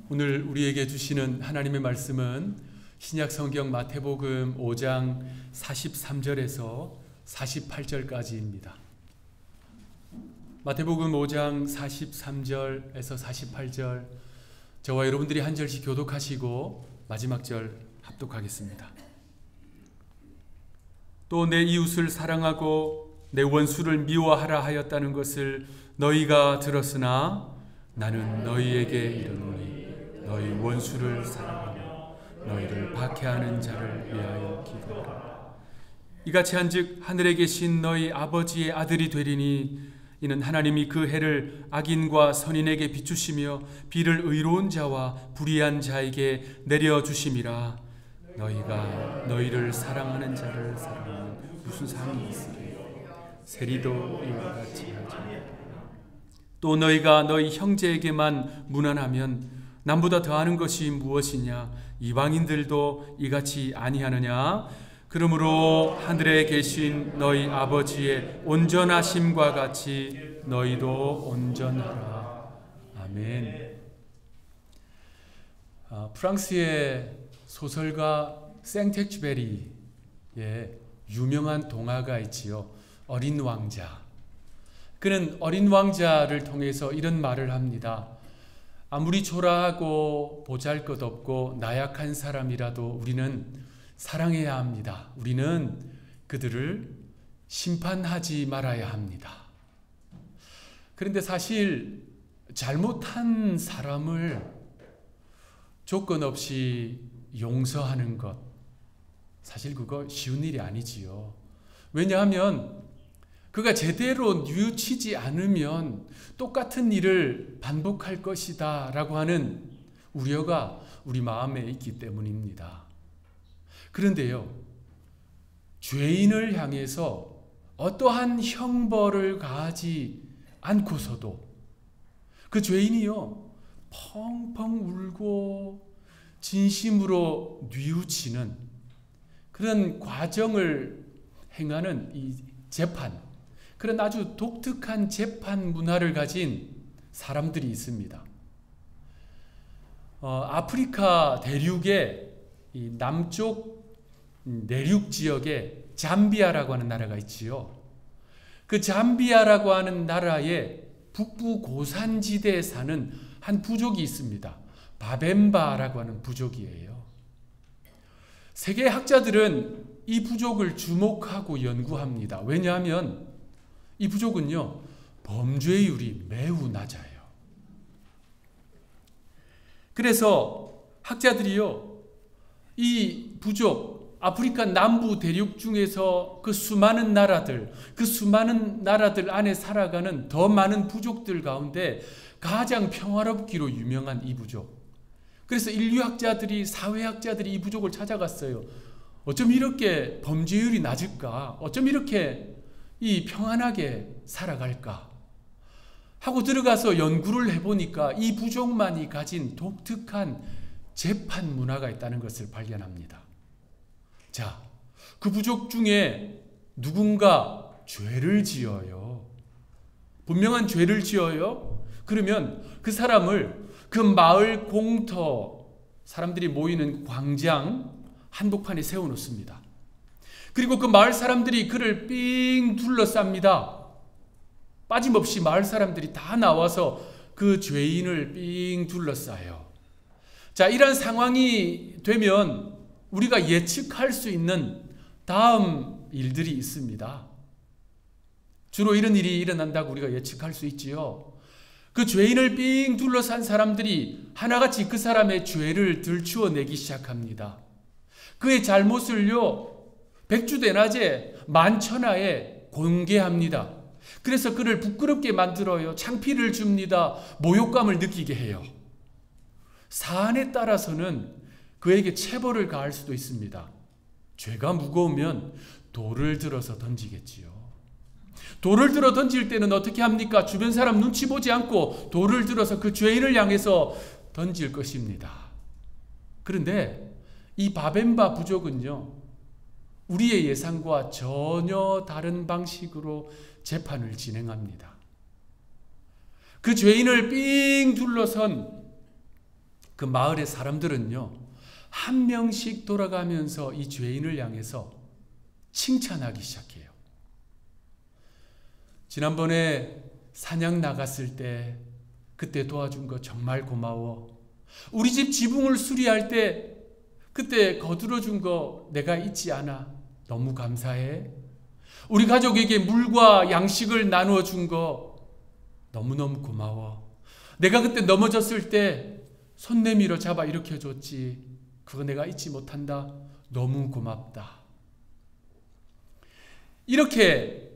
오늘 우리에게 주시는 하나님의 말씀은 신약 성경 마태복음 5장 43절에서 48절까지입니다. 마태복음 5장 43절에서 48절 저와 여러분들이 한 절씩 교독하시고 마지막 절 합독하겠습니다. 또 내 이웃을 사랑하고 내 원수를 미워하라 하였다는 것을 너희가 들었으나 나는 너희에게 이르노니 너희 원수를 사랑하며 너희를 박해하는 자를 위하여 기도하라. 이같이 한즉 하늘에 계신 너희 아버지의 아들이 되리니 이는 하나님이 그 해를 악인과 선인에게 비추시며 비를 의로운 자와 불의한 자에게 내려주심이라. 너희가 너희를 사랑하는 자를 사랑하면 무슨 상이 있으리? 세리도 이와 같이 하지. 또 너희가 너희 형제에게만 무난하면 남보다 더하는 것이 무엇이냐? 이방인들도 이같이 아니하느냐? 그러므로 하늘에 계신 너희 아버지의 온전하심과 같이 너희도 온전하라. 아멘. 프랑스의 소설가 생텍쥐베리의 유명한 동화가 있지요. 어린 왕자. 그는 어린 왕자를 통해서 이런 말을 합니다. 아무리 초라하고 보잘것없고 나약한 사람이라도 우리는 사랑해야 합니다. 우리는 그들을 심판하지 말아야 합니다. 그런데 사실 잘못한 사람을 조건 없이 용서하는 것, 사실 그거 쉬운 일이 아니지요. 왜냐하면 그가 제대로 뉘우치지 않으면 똑같은 일을 반복할 것이다 라고 하는 우려가 우리 마음에 있기 때문입니다. 그런데요, 죄인을 향해서 어떠한 형벌을 가하지 않고서도 그 죄인이요 펑펑 울고 진심으로 뉘우치는 그런 과정을 행하는 이 재판, 그런 아주 독특한 재판 문화를 가진 사람들이 있습니다. 아프리카 대륙의 이 남쪽 내륙 지역에 잠비아라고 하는 나라가 있지요. 그 잠비아라고 하는 나라의 북부 고산지대에 사는 한 부족이 있습니다. 바벤바라고 하는 부족이에요. 세계 학자들은 이 부족을 주목하고 연구합니다. 왜냐하면 이 부족은요, 범죄율이 매우 낮아요. 그래서 학자들이요, 이 부족, 아프리카 남부 대륙 중에서 그 수많은 나라들 안에 살아가는 더 많은 부족들 가운데 가장 평화롭기로 유명한 이 부족. 그래서 인류학자들이, 사회학자들이 이 부족을 찾아갔어요. 어쩜 이렇게 범죄율이 낮을까? 어쩜 이렇게 이 평안하게 살아갈까? 하고 들어가서 연구를 해보니까 이 부족만이 가진 독특한 재판 문화가 있다는 것을 발견합니다. 자, 그 부족 중에 누군가 죄를 지어요. 분명한 죄를 지어요. 그러면 그 사람을 그 마을 공터, 사람들이 모이는 광장 한복판에 세워놓습니다. 그리고 그 마을 사람들이 그를 삥 둘러쌉니다. 빠짐없이 마을 사람들이 다 나와서 그 죄인을 삥 둘러싸요. 자, 이런 상황이 되면 우리가 예측할 수 있는 다음 일들이 있습니다. 주로 이런 일이 일어난다고 우리가 예측할 수 있지요. 그 죄인을 삥 둘러싼 사람들이 하나같이 그 사람의 죄를 들추어내기 시작합니다. 그의 잘못을요, 백주대낮에 만천하에 공개합니다. 그래서 그를 부끄럽게 만들어요. 창피를 줍니다. 모욕감을 느끼게 해요. 사안에 따라서는 그에게 체벌을 가할 수도 있습니다. 죄가 무거우면 돌을 들어서 던지겠지요. 돌을 들어 던질 때는 어떻게 합니까? 주변 사람 눈치 보지 않고 돌을 들어서 그 죄인을 향해서 던질 것입니다. 그런데 이 바벤바 부족은요, 우리의 예상과 전혀 다른 방식으로 재판을 진행합니다. 그 죄인을 삥 둘러선 그 마을의 사람들은요, 한 명씩 돌아가면서 이 죄인을 향해서 칭찬하기 시작해요. 지난번에 사냥 나갔을 때 그때 도와준 거 정말 고마워. 우리 집 지붕을 수리할 때 그때 거들어준 거 내가 잊지 않아. 너무 감사해. 우리 가족에게 물과 양식을 나누어 준 거 너무너무 고마워. 내가 그때 넘어졌을 때 손 내밀어 잡아 일으켜줬지. 그거 내가 잊지 못한다. 너무 고맙다. 이렇게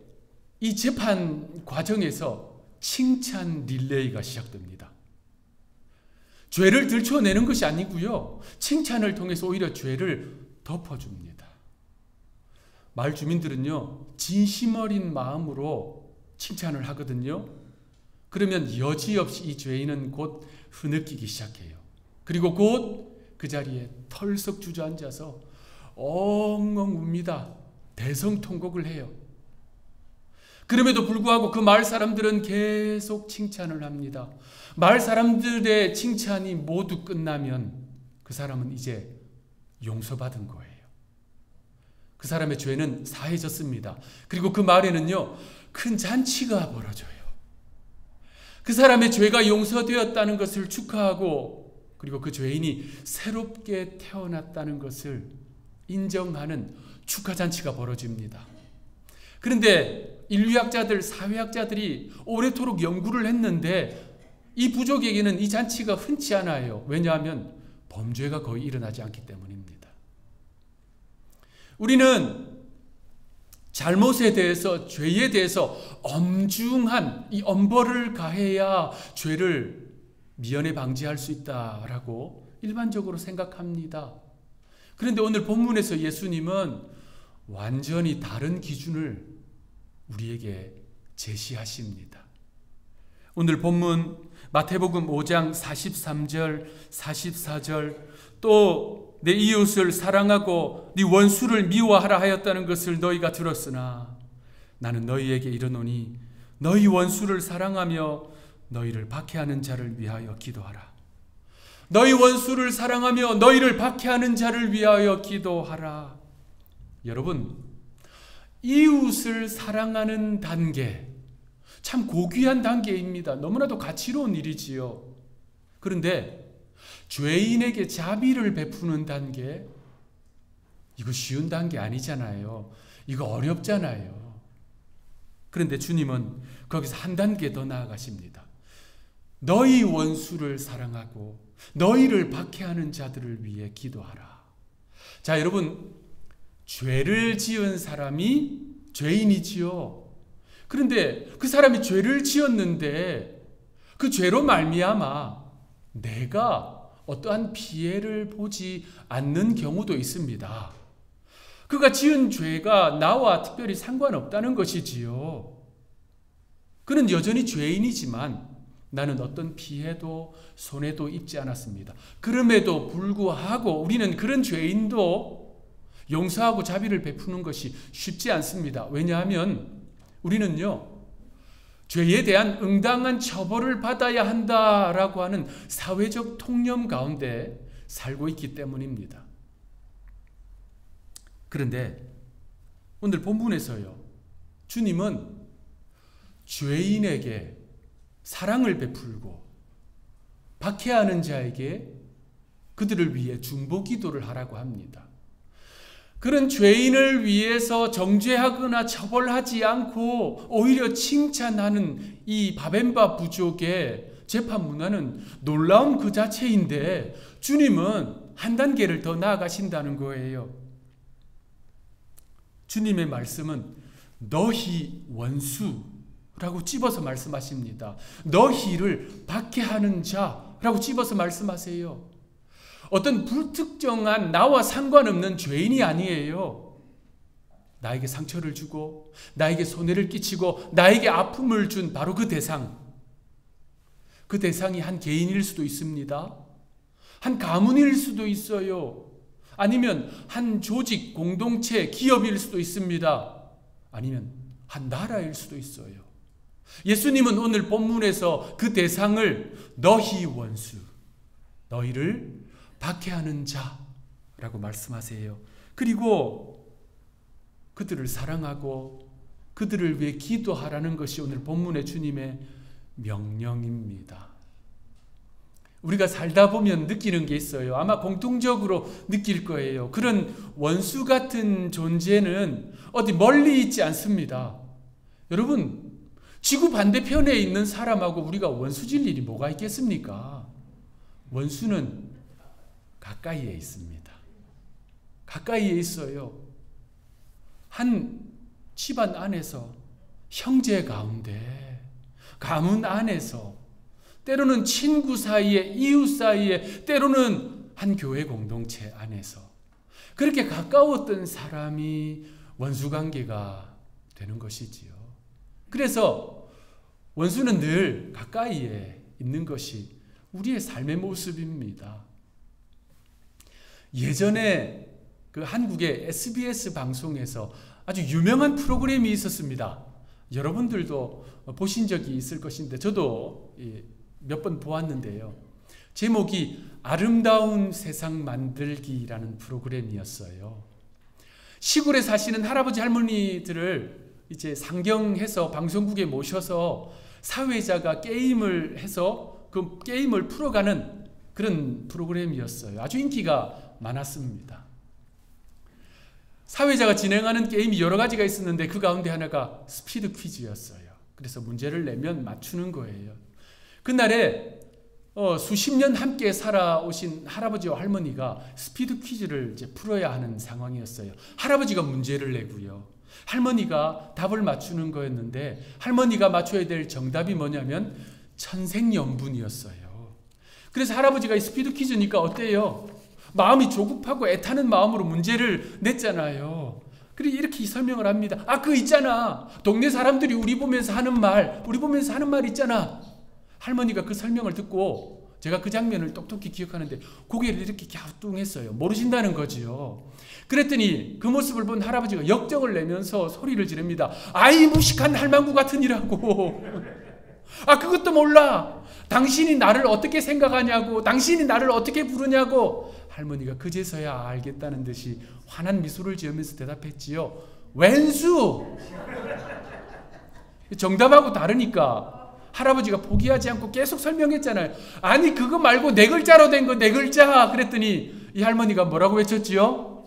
이 재판 과정에서 칭찬 릴레이가 시작됩니다. 죄를 들춰내는 것이 아니고요, 칭찬을 통해서 오히려 죄를 덮어줍니다. 마을 주민들은요, 진심 어린 마음으로 칭찬을 하거든요. 그러면 여지없이 이 죄인은 곧 흐느끼기 시작해요. 그리고 곧 그 자리에 털썩 주저앉아서 엉엉 웁니다. 대성통곡을 해요. 그럼에도 불구하고 그 마을 사람들은 계속 칭찬을 합니다. 마을 사람들의 칭찬이 모두 끝나면 그 사람은 이제 용서받은 거예요. 그 사람의 죄는 사해졌습니다. 그리고 그 마을에는요, 큰 잔치가 벌어져요. 그 사람의 죄가 용서되었다는 것을 축하하고, 그리고 그 죄인이 새롭게 태어났다는 것을 인정하는 축하잔치가 벌어집니다. 그런데 인류학자들, 사회학자들이 오래도록 연구를 했는데 이 부족에게는 이 잔치가 흔치 않아요. 왜냐하면 범죄가 거의 일어나지 않기 때문입니다. 우리는 잘못에 대해서, 죄에 대해서 엄중한 이 엄벌을 가해야 죄를 미연에 방지할 수 있다라고 일반적으로 생각합니다. 그런데 오늘 본문에서 예수님은 완전히 다른 기준을 우리에게 제시하십니다. 오늘 본문 마태복음 5장 43절, 44절, 또 내 이웃을 사랑하고 네 원수를 미워하라 하였다는 것을 너희가 들었으나 나는 너희에게 이르노니 너희 원수를 사랑하며 너희를 박해하는 자를 위하여 기도하라. 너희 원수를 사랑하며 너희를 박해하는 자를 위하여 기도하라. 여러분, 이웃을 사랑하는 단계, 참 고귀한 단계입니다. 너무나도 가치로운 일이지요. 그런데 죄인에게 자비를 베푸는 단계, 이거 쉬운 단계 아니잖아요. 이거 어렵잖아요. 그런데 주님은 거기서 한 단계 더 나아가십니다. 너희 원수를 사랑하고 너희를 박해하는 자들을 위해 기도하라. 자, 여러분, 죄를 지은 사람이 죄인이지요. 그런데 그 사람이 죄를 지었는데 그 죄로 말미암아 내가 어떠한 피해를 보지 않는 경우도 있습니다. 그가 지은 죄가 나와 특별히 상관없다는 것이지요. 그는 여전히 죄인이지만 나는 어떤 피해도 손해도 입지 않았습니다. 그럼에도 불구하고 우리는 그런 죄인도 용서하고 자비를 베푸는 것이 쉽지 않습니다. 왜냐하면 우리는요, 죄에 대한 응당한 처벌을 받아야 한다라고 하는 사회적 통념 가운데 살고 있기 때문입니다. 그런데 오늘 본문에서요, 주님은 죄인에게 사랑을 베풀고 박해하는 자에게 그들을 위해 중보 기도를 하라고 합니다. 그런 죄인을 위해서 정죄하거나 처벌하지 않고 오히려 칭찬하는 이 바벤바 부족의 재판 문화는 놀라운 그 자체인데 주님은 한 단계를 더 나아가신다는 거예요. 주님의 말씀은 너희 원수라고 찝어서 말씀하십니다. 너희를 박해하는 자라고 찝어서 말씀하세요. 어떤 불특정한 나와 상관없는 죄인이 아니에요. 나에게 상처를 주고 나에게 손해를 끼치고 나에게 아픔을 준 바로 그 대상. 그 대상이 한 개인일 수도 있습니다. 한 가문일 수도 있어요. 아니면 한 조직, 공동체, 기업일 수도 있습니다. 아니면 한 나라일 수도 있어요. 예수님은 오늘 본문에서 그 대상을 너희 원수, 너희를 박해하는 자라고 말씀하세요. 그리고 그들을 사랑하고 그들을 위해 기도하라는 것이 오늘 본문의 주님의 명령입니다. 우리가 살다 보면 느끼는 게 있어요. 아마 공통적으로 느낄 거예요. 그런 원수 같은 존재는 어디 멀리 있지 않습니다. 여러분, 지구 반대편에 있는 사람하고 우리가 원수질 일이 뭐가 있겠습니까? 원수는 가까이에 있습니다. 가까이에 있어요. 한 집안 안에서, 형제 가운데, 가문 안에서, 때로는 친구 사이에, 이웃 사이에, 때로는 한 교회 공동체 안에서 그렇게 가까웠던 사람이 원수관계가 되는 것이지요. 그래서 원수는 늘 가까이에 있는 것이 우리의 삶의 모습입니다. 예전에 그 한국의 SBS 방송에서 아주 유명한 프로그램이 있었습니다. 여러분들도 보신 적이 있을 것인데 저도 몇 번 보았는데요. 제목이 아름다운 세상 만들기라는 프로그램이었어요. 시골에 사시는 할아버지 할머니들을 이제 상경해서 방송국에 모셔서 사회자가 게임을 해서 그 게임을 풀어가는 그런 프로그램이었어요. 아주 인기가 많았습니다. 사회자가 진행하는 게임이 여러 가지가 있었는데 그 가운데 하나가 스피드 퀴즈였어요. 그래서 문제를 내면 맞추는 거예요. 그날에 수십 년 함께 살아오신 할아버지와 할머니가 스피드 퀴즈를 이제 풀어야 하는 상황이었어요. 할아버지가 문제를 내고요. 할머니가 답을 맞추는 거였는데 할머니가 맞춰야 될 정답이 뭐냐면 천생연분이었어요. 그래서 할아버지가 이 스피드 퀴즈니까 어때요? 마음이 조급하고 애타는 마음으로 문제를 냈잖아요. 그리고 이렇게 설명을 합니다. 그 있잖아. 동네 사람들이 우리 보면서 하는 말 있잖아. 할머니가 그 설명을 듣고 제가 그 장면을 똑똑히 기억하는데 고개를 이렇게 갸우뚱했어요. 모르신다는 거지요. 그랬더니 그 모습을 본 할아버지가 역정을 내면서 소리를 지릅니다. 아이 무식한 할망구 같으니라고. 그것도 몰라. 당신이 나를 어떻게 생각하냐고. 당신이 나를 어떻게 부르냐고. 할머니가 그제서야 알겠다는 듯이 환한 미소를 지으면서 대답했지요. 왼수. 정답하고 다르니까 할아버지가 포기하지 않고 계속 설명했잖아요. 아니 그거 말고 네 글자로 된 거 네 글자. 그랬더니 이 할머니가 뭐라고 외쳤지요?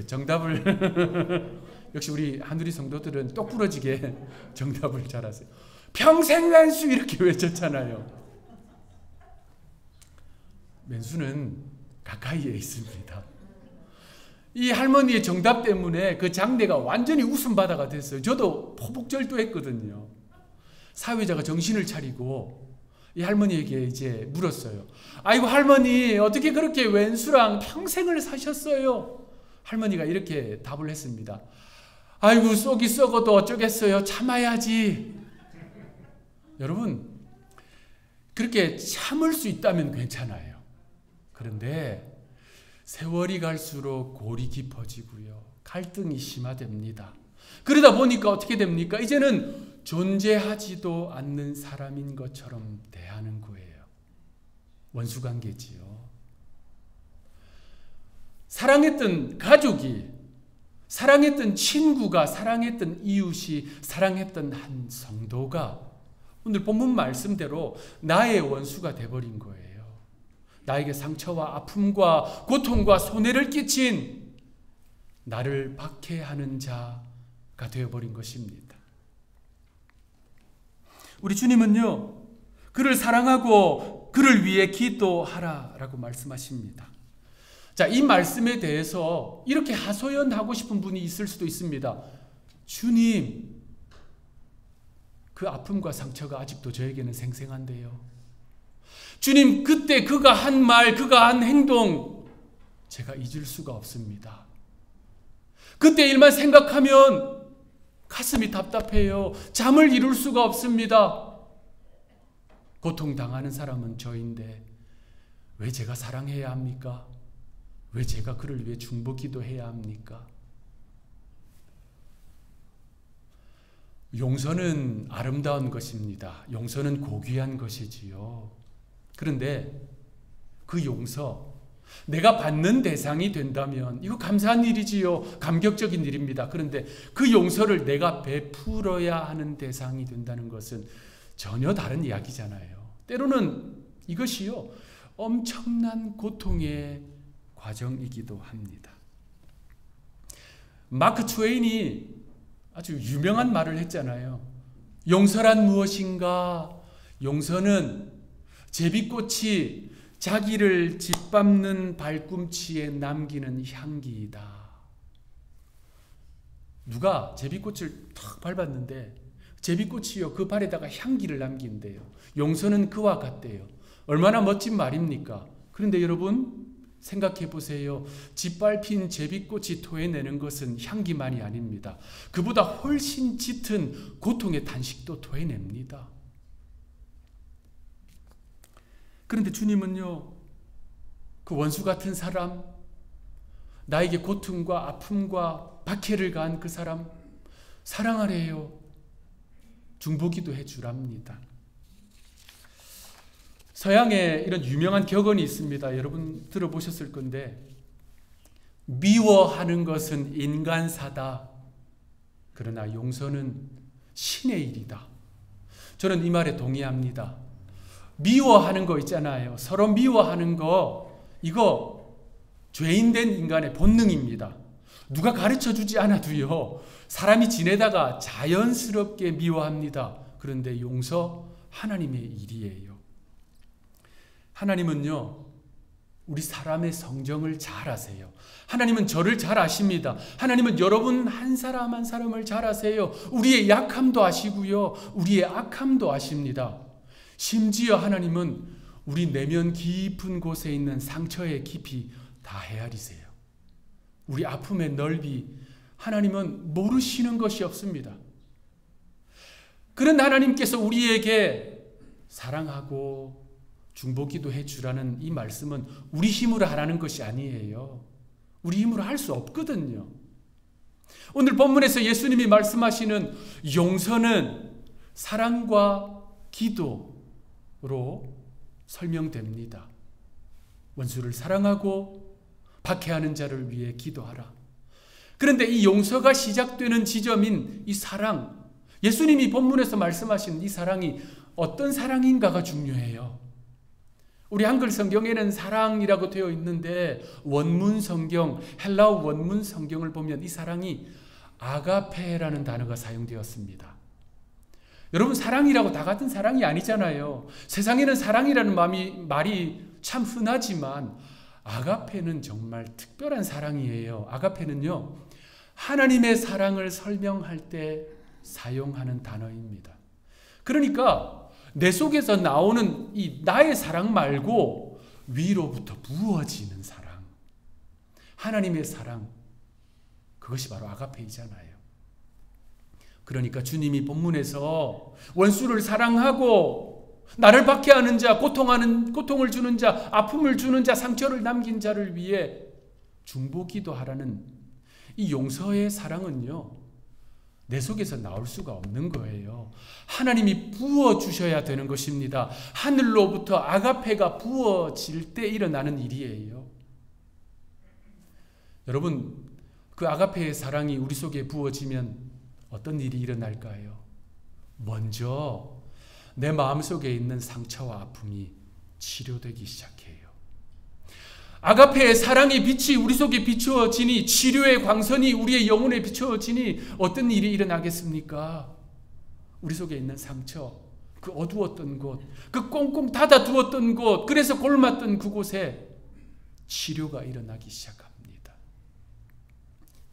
정답을 역시 우리 하누리 성도들은 똑부러지게 정답을 잘하세요. 평생왼수 이렇게 외쳤잖아요. 맨수는 가까이에 있습니다. 이 할머니의 정답 때문에 그 장례가 완전히 웃음바다가 됐어요. 저도 포복절도했거든요. 사회자가 정신을 차리고 이 할머니에게 이제 물었어요. 아이고 할머니 어떻게 그렇게 왼수랑 평생을 사셨어요? 할머니가 이렇게 답을 했습니다. 아이고 쏙이 썩어도 어쩌겠어요. 참아야지. 여러분 그렇게 참을 수 있다면 괜찮아요. 그런데 세월이 갈수록 골이 깊어지고요. 갈등이 심화됩니다. 그러다 보니까 어떻게 됩니까? 이제는 존재하지도 않는 사람인 것처럼 대하는 거예요. 원수관계지요. 사랑했던 가족이, 사랑했던 친구가, 사랑했던 이웃이, 사랑했던 한 성도가 오늘 본문 말씀대로 나의 원수가 돼버린 거예요. 나에게 상처와 아픔과 고통과 손해를 끼친 나를 박해하는 자가 되어버린 것입니다. 우리 주님은요, 그를 사랑하고 그를 위해 기도하라라고 말씀하십니다. 자, 이 말씀에 대해서 이렇게 하소연하고 싶은 분이 있을 수도 있습니다. 주님, 그 아픔과 상처가 아직도 저에게는 생생한데요. 주님, 그때 그가 한 말, 그가 한 행동 제가 잊을 수가 없습니다. 그때 일만 생각하면 가슴이 답답해요. 잠을 이룰 수가 없습니다. 고통당하는 사람은 저인데 왜 제가 사랑해야 합니까? 왜 제가 그를 위해 중보 기도해야 합니까? 용서는 아름다운 것입니다. 용서는 고귀한 것이지요. 그런데 그 용서, 내가 받는 대상이 된다면 이거 감사한 일이지요. 감격적인 일입니다. 그런데 그 용서를 내가 베풀어야 하는 대상이 된다는 것은 전혀 다른 이야기잖아요. 때로는 이것이요, 엄청난 고통의 과정이기도 합니다. 마크 트웨인이 아주 유명한 말을 했잖아요. 용서란 무엇인가? 용서는 제비꽃이 자기를 짓밟는 발꿈치에 남기는 향기이다. 누가 제비꽃을 탁 밟았는데 제비꽃이요, 그 발에다가 향기를 남긴대요. 용서는 그와 같대요. 얼마나 멋진 말입니까? 그런데 여러분 생각해 보세요. 짓밟힌 제비꽃이 토해내는 것은 향기만이 아닙니다. 그보다 훨씬 짙은 고통의 탄식도 토해냅니다. 그런데 주님은요, 그 원수 같은 사람, 나에게 고통과 아픔과 박해를 가한 그 사람 사랑하래요. 중보기도 해주랍니다. 서양에 이런 유명한 격언이 있습니다. 여러분 들어보셨을 건데, 미워하는 것은 인간사다. 그러나 용서는 신의 일이다. 저는 이 말에 동의합니다. 미워하는 거 있잖아요. 서로 미워하는 거, 이거 죄인된 인간의 본능입니다. 누가 가르쳐주지 않아도요, 사람이 지내다가 자연스럽게 미워합니다. 그런데 용서 하나님의 일이에요. 하나님은요, 우리 사람의 성정을 잘 아세요. 하나님은 저를 잘 아십니다. 하나님은 여러분 한 사람 한 사람을 잘 아세요. 우리의 약함도 아시고요, 우리의 악함도 아십니다. 심지어 하나님은 우리 내면 깊은 곳에 있는 상처의 깊이 다 헤아리세요. 우리 아픔의 넓이 하나님은 모르시는 것이 없습니다. 그런 하나님께서 우리에게 사랑하고 중보기도 해주라는 이 말씀은 우리 힘으로 하라는 것이 아니에요. 우리 힘으로 할 수 없거든요. 오늘 본문에서 예수님이 말씀하시는 용서는 사랑과 기도로 설명됩니다. 원수를 사랑하고 박해하는 자를 위해 기도하라. 그런데 이 용서가 시작되는 지점인 이 사랑, 예수님이 본문에서 말씀하신 이 사랑이 어떤 사랑인가가 중요해요. 우리 한글 성경에는 사랑이라고 되어 있는데 원문 성경, 헬라어 원문 성경을 보면 이 사랑이 아가페라는 단어가 사용되었습니다. 여러분, 사랑이라고 다 같은 사랑이 아니잖아요. 세상에는 사랑이라는 말이 참 흔하지만 아가페는 정말 특별한 사랑이에요. 아가페는요, 하나님의 사랑을 설명할 때 사용하는 단어입니다. 그러니까 내 속에서 나오는 이 나의 사랑 말고 위로부터 부어지는 사랑, 하나님의 사랑, 그것이 바로 아가페이잖아요. 그러니까 주님이 본문에서 원수를 사랑하고 나를 박해하는 자, 고통을 주는 자, 아픔을 주는 자, 상처를 남긴 자를 위해 중보기도 하라는 이 용서의 사랑은요, 내 속에서 나올 수가 없는 거예요. 하나님이 부어주셔야 되는 것입니다. 하늘로부터 아가페가 부어질 때 일어나는 일이에요. 여러분, 그 아가페의 사랑이 우리 속에 부어지면 어떤 일이 일어날까요? 먼저 내 마음속에 있는 상처와 아픔이 치료되기 시작해요. 아가페의 사랑의 빛이 우리 속에 비추어지니, 치료의 광선이 우리의 영혼에 비추어지니 어떤 일이 일어나겠습니까? 우리 속에 있는 상처, 그 어두웠던 곳, 그 꽁꽁 닫아두었던 곳, 그래서 골맞던 그곳에 치료가 일어나기 시작합니다.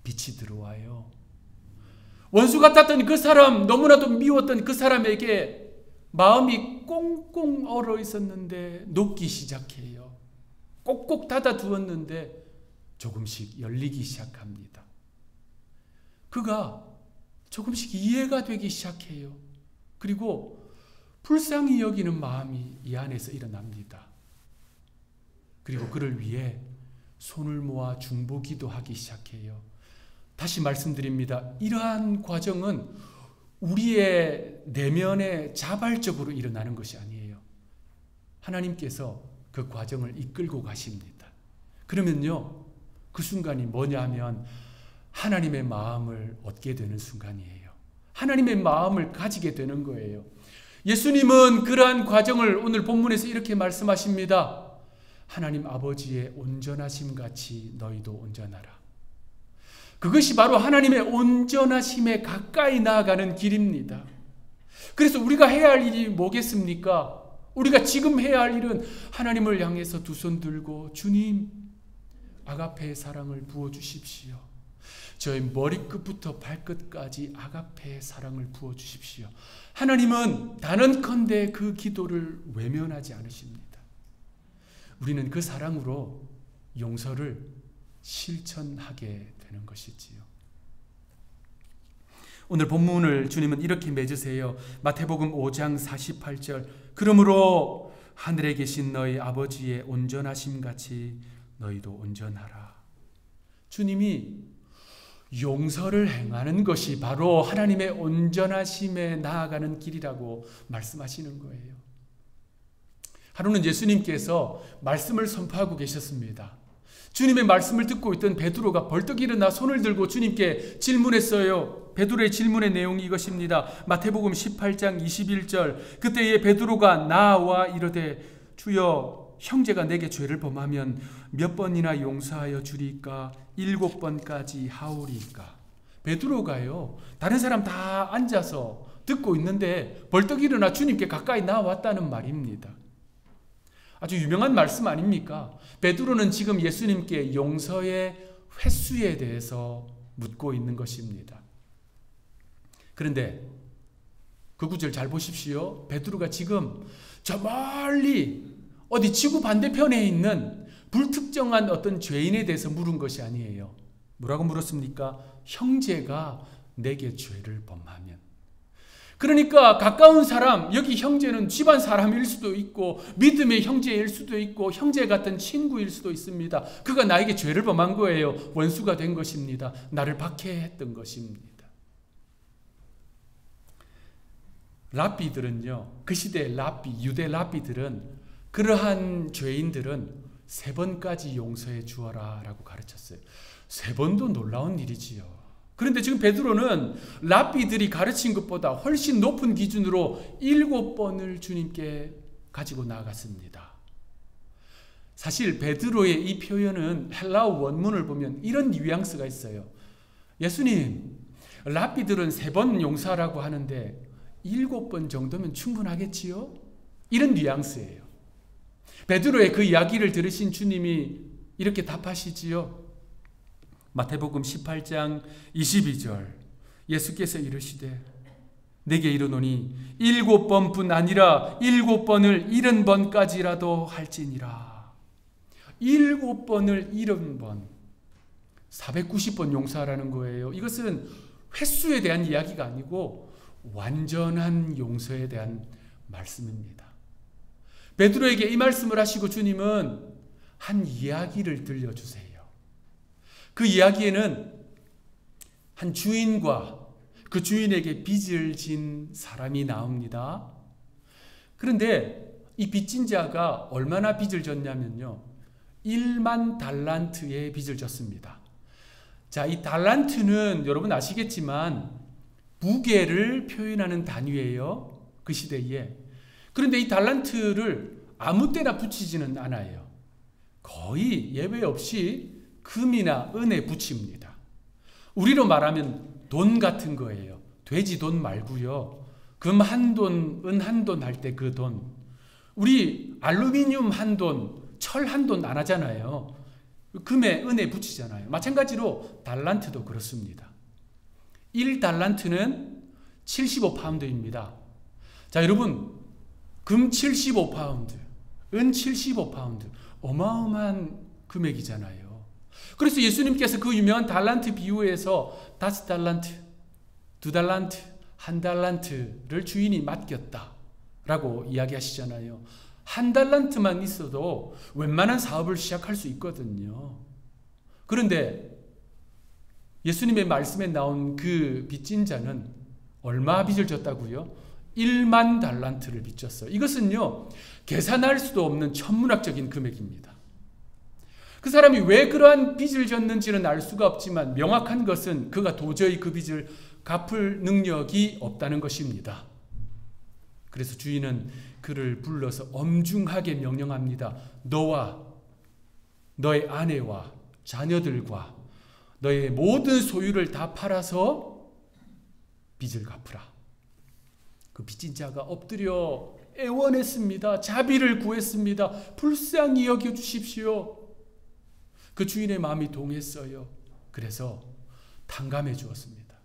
빛이 들어와요. 원수 같았던 그 사람, 너무나도 미웠던 그 사람에게 마음이 꽁꽁 얼어 있었는데 녹기 시작해요. 꼭꼭 닫아두었는데 조금씩 열리기 시작합니다. 그가 조금씩 이해가 되기 시작해요. 그리고 불쌍히 여기는 마음이 이 안에서 일어납니다. 그리고 그를 위해 손을 모아 중보기도 하기 시작해요. 다시 말씀드립니다. 이러한 과정은 우리의 내면에 자발적으로 일어나는 것이 아니에요. 하나님께서 그 과정을 이끌고 가십니다. 그러면요, 그 순간이 뭐냐면 하나님의 마음을 얻게 되는 순간이에요. 하나님의 마음을 가지게 되는 거예요. 예수님은 그러한 과정을 오늘 본문에서 이렇게 말씀하십니다. 하나님 아버지의 온전하심 같이 너희도 온전하라. 그것이 바로 하나님의 온전하심에 가까이 나아가는 길입니다. 그래서 우리가 해야 할 일이 뭐겠습니까? 우리가 지금 해야 할 일은 하나님을 향해서 두 손 들고 주님, 아가페의 사랑을 부어주십시오. 저의 머리끝부터 발끝까지 아가페의 사랑을 부어주십시오. 하나님은 단언컨대 그 기도를 외면하지 않으십니다. 우리는 그 사랑으로 용서를 실천하게 되는 것이지요. 오늘 본문을 주님은 이렇게 맺으세요. 마태복음 5장 48절. 그러므로 하늘에 계신 너희 아버지의 온전하심 같이 너희도 온전하라. 주님이 용서를 행하는 것이 바로 하나님의 온전하심에 나아가는 길이라고 말씀하시는 거예요. 하루는 예수님께서 말씀을 선포하고 계셨습니다. 주님의 말씀을 듣고 있던 베드로가 벌떡 일어나 손을 들고 주님께 질문했어요. 베드로의 질문의 내용이 이것입니다. 마태복음 18장 21절. 그때에 베드로가 나와 이르되 주여, 형제가 내게 죄를 범하면 몇 번이나 용서하여 주리까? 7번까지 하오리까? 베드로가요, 다른 사람 다 앉아서 듣고 있는데 벌떡 일어나 주님께 가까이 나왔다는 말입니다. 아주 유명한 말씀 아닙니까? 베드로는 지금 예수님께 용서의 횟수에 대해서 묻고 있는 것입니다. 그런데 그 구절 잘 보십시오. 베드로가 지금 저 멀리 어디 지구 반대편에 있는 불특정한 어떤 죄인에 대해서 물은 것이 아니에요. 뭐라고 물었습니까? 형제가 내게 죄를 범하면. 그러니까 가까운 사람, 여기 형제는 집안 사람일 수도 있고 믿음의 형제일 수도 있고 형제 같은 친구일 수도 있습니다. 그가 나에게 죄를 범한 거예요. 원수가 된 것입니다. 나를 박해했던 것입니다. 랍비들은요, 그 시대의 유대 랍비들은 그러한 죄인들은 3번까지 용서해 주어라 라고 가르쳤어요. 3번도 놀라운 일이지요. 그런데 지금 베드로는 랍비들이 가르친 것보다 훨씬 높은 기준으로 7번을 주님께 가지고 나아갔습니다. 사실 베드로의 이 표현은 헬라어 원문을 보면 이런 뉘앙스가 있어요. 예수님, 랍비들은 3번 용서라고 하는데 7번 정도면 충분하겠지요? 이런 뉘앙스예요. 베드로의 그 이야기를 들으신 주님이 이렇게 답하시지요. 마태복음 18장 22절. 예수께서 이르시되 내게 이르노니 7번뿐 아니라 7번을 70번까지라도 할지니라. 7번을 70번, 490번 용서하라는 거예요. 이것은 횟수에 대한 이야기가 아니고 완전한 용서에 대한 말씀입니다. 베드로에게 이 말씀을 하시고 주님은 한 이야기를 들려주세요. 그 이야기에는 한 주인과 그 주인에게 빚을 진 사람이 나옵니다. 그런데 이 빚진 자가 얼마나 빚을 졌냐면요, 1만 달란트의 빚을 졌습니다. 자, 이 달란트는 여러분 아시겠지만 무게를 표현하는 단위예요. 그 시대에. 그런데 이 달란트를 아무 때나 붙이지는 않아요. 거의 예외 없이 금이나 은에 붙입니다. 우리로 말하면 돈 같은 거예요. 돼지 돈 말고요. 금 한 돈, 은 한 돈 할 때 그 돈. 우리 알루미늄 한 돈, 철 한 돈 안 하잖아요. 금에, 은에 붙이잖아요. 마찬가지로 달란트도 그렇습니다. 1달란트는 75파운드입니다. 자, 여러분, 금 75파운드, 은 75파운드. 어마어마한 금액이잖아요. 그래서 예수님께서 그 유명한 달란트 비유에서 5달란트, 2달란트, 1달란트를 주인이 맡겼다라고 이야기하시잖아요. 1달란트만 있어도 웬만한 사업을 시작할 수 있거든요. 그런데 예수님의 말씀에 나온 그 빚진 자는 얼마 빚을 졌다고요? 1만 달란트를 빚졌어요. 이것은요, 계산할 수도 없는 천문학적인 금액입니다. 그 사람이 왜 그러한 빚을 졌는지는 알 수가 없지만 명확한 것은 그가 도저히 그 빚을 갚을 능력이 없다는 것입니다. 그래서 주인은 그를 불러서 엄중하게 명령합니다. 너와 너의 아내와 자녀들과 너의 모든 소유를 다 팔아서 빚을 갚으라. 그 빚진 자가 엎드려 애원했습니다. 자비를 구했습니다. 불쌍히 여겨주십시오. 그 주인의 마음이 동했어요. 그래서 탕감해 주었습니다.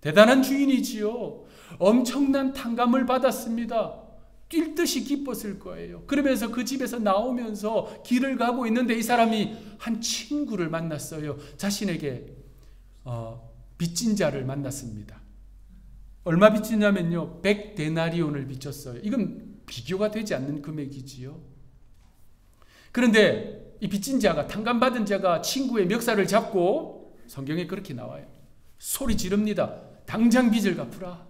대단한 주인이지요. 엄청난 탕감을 받았습니다. 뛸 듯이 기뻤을 거예요. 그러면서 그 집에서 나오면서 길을 가고 있는데 이 사람이 한 친구를 만났어요. 자신에게 빚진 자를 만났습니다. 얼마 빚지냐면요, 100데나리온을 빚졌어요. 이건 비교가 되지 않는 금액이지요. 그런데 이 빚진 자가, 탕감받은 자가 친구의 멱살을 잡고, 성경에 그렇게 나와요. 소리 지릅니다. 당장 빚을 갚으라.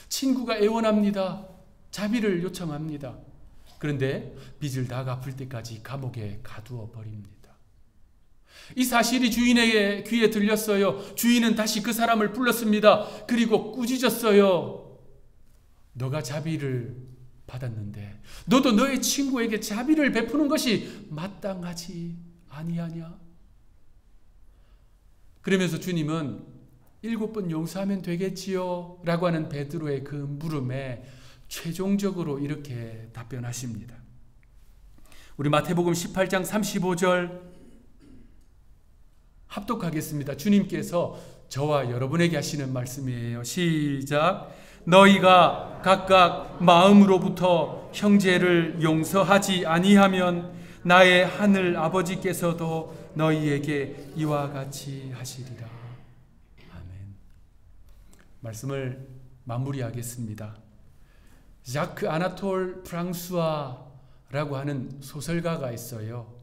친구가 애원합니다. 자비를 요청합니다. 그런데 빚을 다 갚을 때까지 감옥에 가두어 버립니다. 이 사실이 주인의 귀에 들렸어요. 주인은 다시 그 사람을 불렀습니다. 그리고 꾸짖었어요. 너가 자비를 받았는데 너도 너의 친구에게 자비를 베푸는 것이 마땅하지 아니하냐? 그러면서 주님은 7번 용서하면 되겠지요? 라고 하는 베드로의 그 물음에 최종적으로 이렇게 답변하십니다. 우리 마태복음 18장 35절 합독하겠습니다. 주님께서 저와 여러분에게 하시는 말씀이에요. 시작. 너희가 각각 마음으로부터 형제를 용서하지 아니하면 나의 하늘 아버지께서도 너희에게 이와 같이 하시리라. 아멘. 말씀을 마무리하겠습니다. 자크 아나톨 프랑수아라고 하는 소설가가 있어요.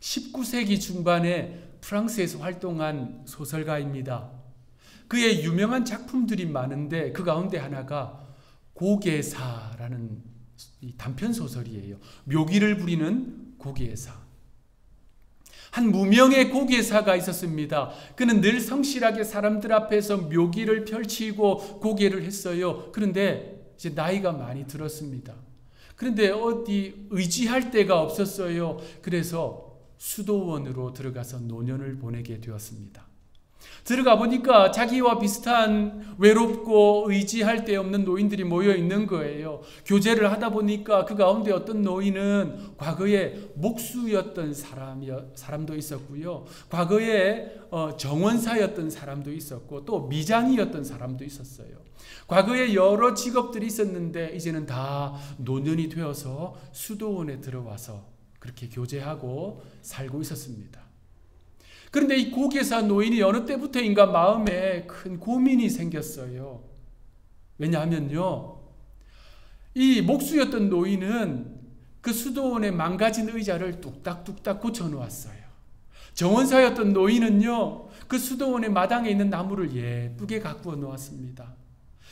19세기 중반에 프랑스에서 활동한 소설가입니다. 그의 유명한 작품들이 많은데 그 가운데 하나가 고개사라는 단편소설이에요. 묘기를 부리는 고개사. 한 무명의 고개사가 있었습니다. 그는 늘 성실하게 사람들 앞에서 묘기를 펼치고 고개를 했어요. 그런데 이제 나이가 많이 들었습니다. 그런데 어디 의지할 데가 없었어요. 그래서 수도원으로 들어가서 노년을 보내게 되었습니다. 들어가 보니까 자기와 비슷한 외롭고 의지할 데 없는 노인들이 모여 있는 거예요. 교제를 하다 보니까 그 가운데 어떤 노인은 과거에 목수였던 사람도 있었고요. 과거에 정원사였던 사람도 있었고 또 미장이었던 사람도 있었어요. 과거에 여러 직업들이 있었는데 이제는 다 노년이 되어서 수도원에 들어와서 그렇게 교제하고 살고 있었습니다. 그런데 이 고개사 노인이 어느 때부터인가 마음에 큰 고민이 생겼어요. 왜냐하면요, 이 목수였던 노인은 그 수도원의 망가진 의자를 뚝딱뚝딱 고쳐놓았어요. 정원사였던 노인은요, 그 수도원의 마당에 있는 나무를 예쁘게 가꾸어 놓았습니다.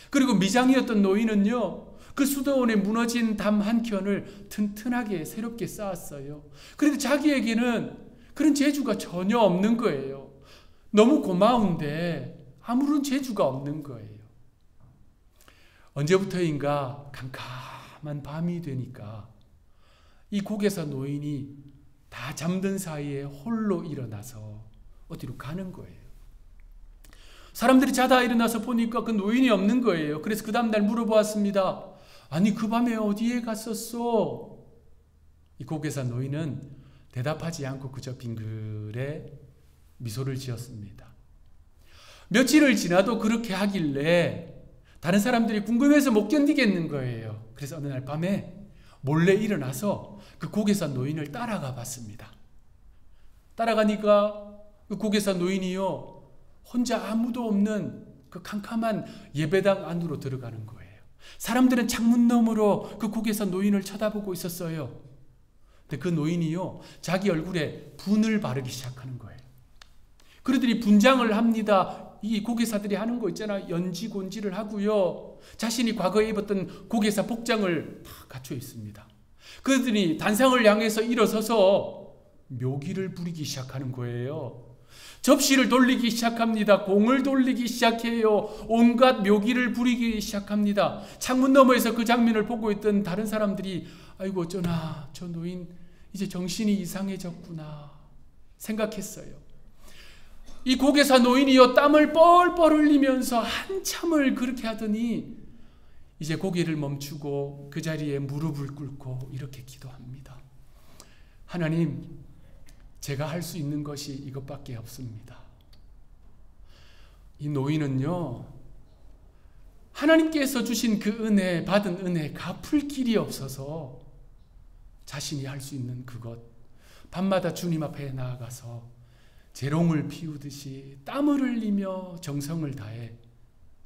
그리고 미장이었던 노인은요, 그 수도원에 무너진 담 한 켠을 튼튼하게 새롭게 쌓았어요. 그런데 자기에게는 그런 재주가 전혀 없는 거예요. 너무 고마운데 아무런 재주가 없는 거예요. 언제부터인가 캄캄한 밤이 되니까 이 고개사 노인이 다 잠든 사이에 홀로 일어나서 어디로 가는 거예요. 사람들이 자다 일어나서 보니까 그 노인이 없는 거예요. 그래서 그 다음날 물어보았습니다. 아니 그 밤에 어디에 갔었어? 이 고개사 노인은 대답하지 않고 그저 빙그레 미소를 지었습니다. 며칠을 지나도 그렇게 하길래 다른 사람들이 궁금해서 못 견디겠는 거예요. 그래서 어느 날 밤에 몰래 일어나서 그 고개사 노인을 따라가 봤습니다. 따라가니까 그 고개사 노인이요, 혼자 아무도 없는 그 캄캄한 예배당 안으로 들어가는 거예요. 사람들은 창문 너머로 그 고개사 노인을 쳐다보고 있었어요. 근데 그 노인이요, 자기 얼굴에 분을 바르기 시작하는 거예요. 그들이 분장을 합니다. 이 고개사들이 하는 거 있잖아. 연지곤지를 하고요. 자신이 과거에 입었던 고개사 복장을 다 갖춰 있습니다. 그들이 단상을 향해서 일어서서 묘기를 부리기 시작하는 거예요. 접시를 돌리기 시작합니다. 공을 돌리기 시작해요. 온갖 묘기를 부리기 시작합니다. 창문 너머에서 그 장면을 보고 있던 다른 사람들이 아이고 어쩌나 저 노인 이제 정신이 이상해졌구나 생각했어요. 이 고개사 노인이요 땀을 뻘뻘 흘리면서 한참을 그렇게 하더니 이제 고개를 멈추고 그 자리에 무릎을 꿇고 이렇게 기도합니다. 하나님, 제가 할 수 있는 것이 이것밖에 없습니다. 이 노인은요, 하나님께서 주신 그 은혜, 받은 은혜 갚을 길이 없어서 자신이 할 수 있는 그것, 밤마다 주님 앞에 나아가서 재롱을 피우듯이 땀을 흘리며 정성을 다해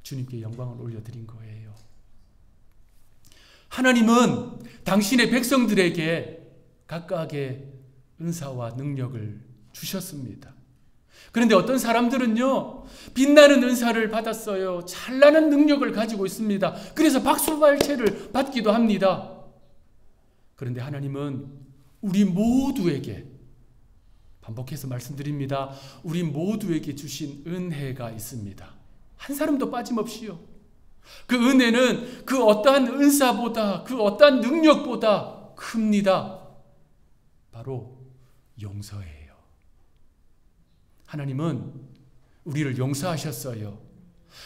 주님께 영광을 올려드린 거예요. 하나님은 당신의 백성들에게 각각의 은사와 능력을 주셨습니다. 그런데 어떤 사람들은요, 빛나는 은사를 받았어요. 찬란한 능력을 가지고 있습니다. 그래서 박수발채를 받기도 합니다. 그런데 하나님은 우리 모두에게, 반복해서 말씀드립니다. 우리 모두에게 주신 은혜가 있습니다. 한 사람도 빠짐없이요. 그 은혜는 그 어떠한 은사보다, 그 어떠한 능력보다 큽니다. 바로 용서예요. 하나님은 우리를 용서하셨어요.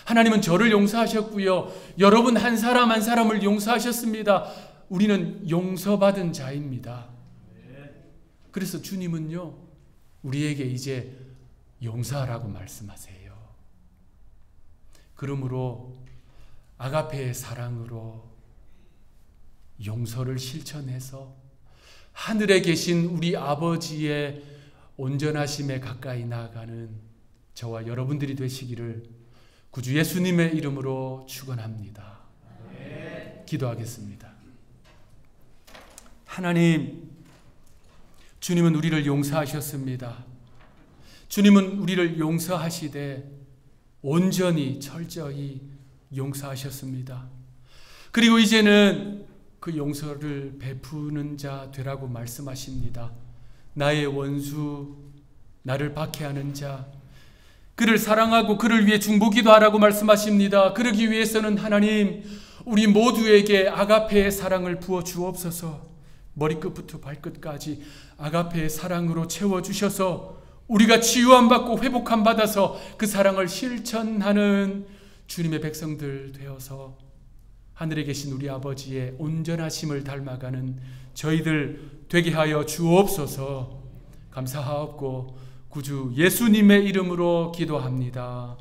하나님은 저를 용서하셨고요. 여러분 한 사람 한 사람을 용서하셨습니다. 우리는 용서받은 자입니다. 그래서 주님은요, 우리에게 이제 용서하라고 말씀하세요. 그러므로 아가페의 사랑으로 용서를 실천해서 하늘에 계신 우리 아버지의 온전하심에 가까이 나아가는 저와 여러분들이 되시기를 구주 예수님의 이름으로 축원합니다. 기도하겠습니다. 하나님, 주님은 우리를 용서하셨습니다. 주님은 우리를 용서하시되 온전히 철저히 용서하셨습니다. 그리고 이제는 그 용서를 베푸는 자 되라고 말씀하십니다. 나의 원수, 나를 박해하는 자, 그를 사랑하고 그를 위해 중보기도 하라고 말씀하십니다. 그러기 위해서는 하나님, 우리 모두에게 아가페의 사랑을 부어 주옵소서. 머리끝부터 발끝까지 아가페의 사랑으로 채워주셔서 우리가 치유함 받고 회복함 받아서 그 사랑을 실천하는 주님의 백성들 되어서 하늘에 계신 우리 아버지의 온전하심을 닮아가는 저희들 되게 하여 주옵소서. 감사하옵고 구주 예수님의 이름으로 기도합니다.